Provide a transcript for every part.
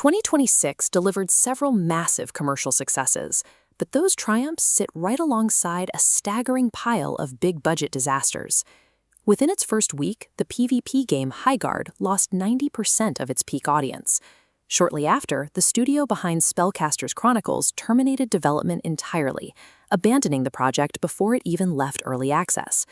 2026 delivered several massive commercial successes, but those triumphs sit right alongside a staggering pile of big-budget disasters. Within its first week, the PvP game Highguard lost 90% of its peak audience. Shortly after, the studio behind Spellcasters Chronicles terminated development entirely, abandoning the project before it even left early access.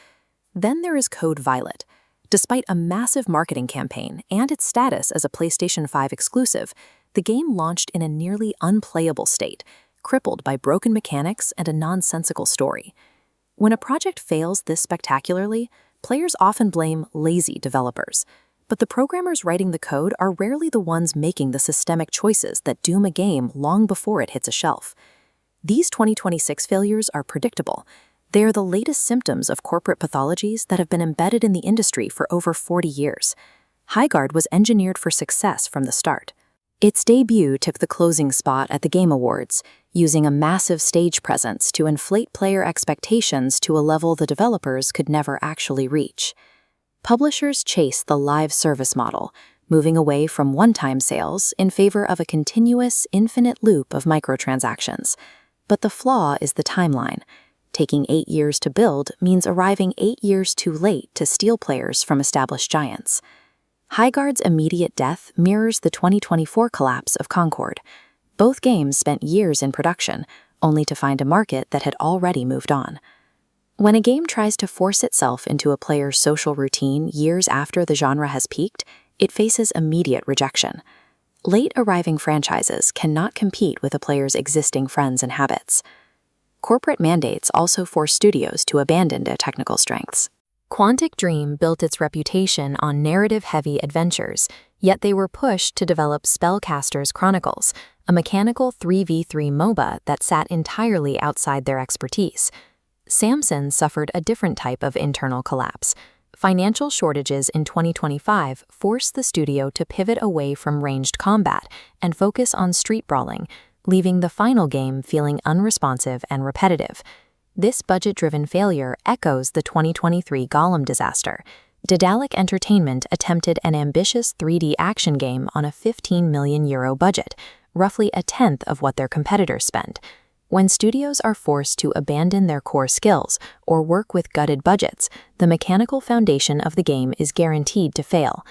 Then there is Code Violet. Despite a massive marketing campaign and its status as a PlayStation 5 exclusive, the game launched in a nearly unplayable state, crippled by broken mechanics and a nonsensical story. When a project fails this spectacularly, players often blame lazy developers. But the programmers writing the code are rarely the ones making the systemic choices that doom a game long before it hits a shelf. These 2026 failures are predictable. They are the latest symptoms of corporate pathologies that have been embedded in the industry for over 40 years. Highguard was engineered for success from the start. Its debut took the closing spot at the Game Awards, using a massive stage presence to inflate player expectations to a level the developers could never actually reach. Publishers chased the live service model, moving away from one-time sales in favor of a continuous, infinite loop of microtransactions. But the flaw is the timeline. Taking 8 years to build means arriving 8 years too late to steal players from established giants. Highguard's immediate death mirrors the 2024 collapse of Concord. Both games spent years in production, only to find a market that had already moved on. When a game tries to force itself into a player's social routine years after the genre has peaked, it faces immediate rejection. Late-arriving franchises cannot compete with a player's existing friends and habits. Corporate mandates also force studios to abandon their technical strengths. Quantic Dream built its reputation on narrative-heavy adventures, yet they were pushed to develop Spellcasters Chronicles, a mechanical 3v3 MOBA that sat entirely outside their expertise. Samson suffered a different type of internal collapse. Financial shortages in 2025 forced the studio to pivot away from ranged combat and focus on street brawling, leaving the final game feeling unresponsive and repetitive. This budget-driven failure echoes the 2023 Gollum disaster. Daedalic Entertainment attempted an ambitious 3D action game on a €15 million budget, roughly a tenth of what their competitors spent. When studios are forced to abandon their core skills or work with gutted budgets, the mechanical foundation of the game is guaranteed to fail.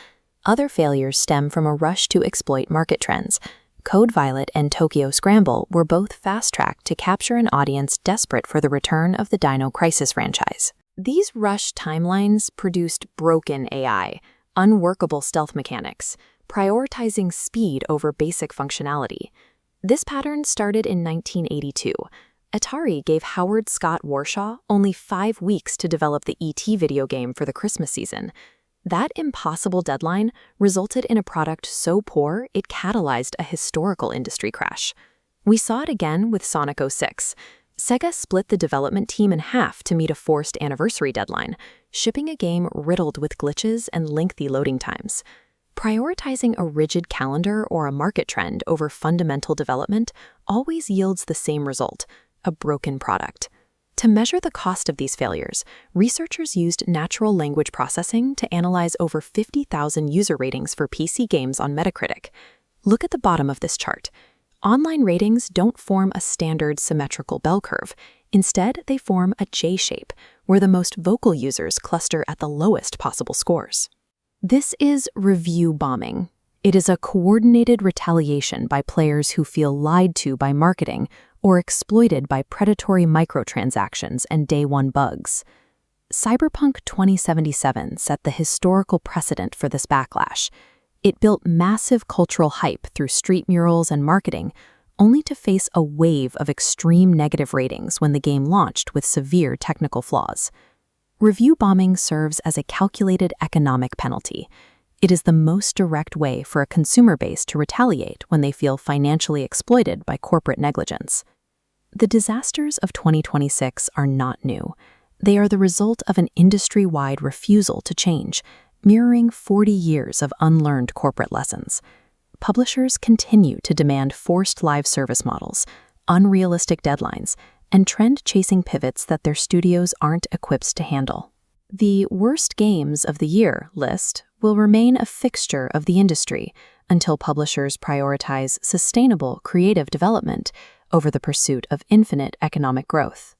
Other failures stem from a rush to exploit market trends. Code Violet and Tokyo Scramble were both fast-tracked to capture an audience desperate for the return of the Dino Crisis franchise. These rushed timelines produced broken AI, unworkable stealth mechanics, prioritizing speed over basic functionality. This pattern started in 1982. Atari gave Howard Scott Warshaw only 5 weeks to develop the E.T. video game for the Christmas season. That impossible deadline resulted in a product so poor it catalyzed a historical industry crash. We saw it again with Sonic 06. Sega split the development team in half to meet a forced anniversary deadline, shipping a game riddled with glitches and lengthy loading times. Prioritizing a rigid calendar or a market trend over fundamental development always yields the same result: a broken product. To measure the cost of these failures, researchers used natural language processing to analyze over 50,000 user ratings for PC games on Metacritic. Look at the bottom of this chart. Online ratings don't form a standard symmetrical bell curve. Instead, they form a J-shape, where the most vocal users cluster at the lowest possible scores. This is review bombing. It is a coordinated retaliation by players who feel lied to by marketing or exploited by predatory microtransactions and day-one bugs. Cyberpunk 2077 set the historical precedent for this backlash. It built massive cultural hype through street murals and marketing, only to face a wave of extreme negative ratings when the game launched with severe technical flaws. Review bombing serves as a calculated economic penalty. It is the most direct way for a consumer base to retaliate when they feel financially exploited by corporate negligence. The disasters of 2026 are not new. They are the result of an industry-wide refusal to change, mirroring 40 years of unlearned corporate lessons. Publishers continue to demand forced live service models, unrealistic deadlines, and trend-chasing pivots that their studios aren't equipped to handle. The Worst Games of the Year list will remain a fixture of the industry until publishers prioritize sustainable creative development over the pursuit of infinite economic growth.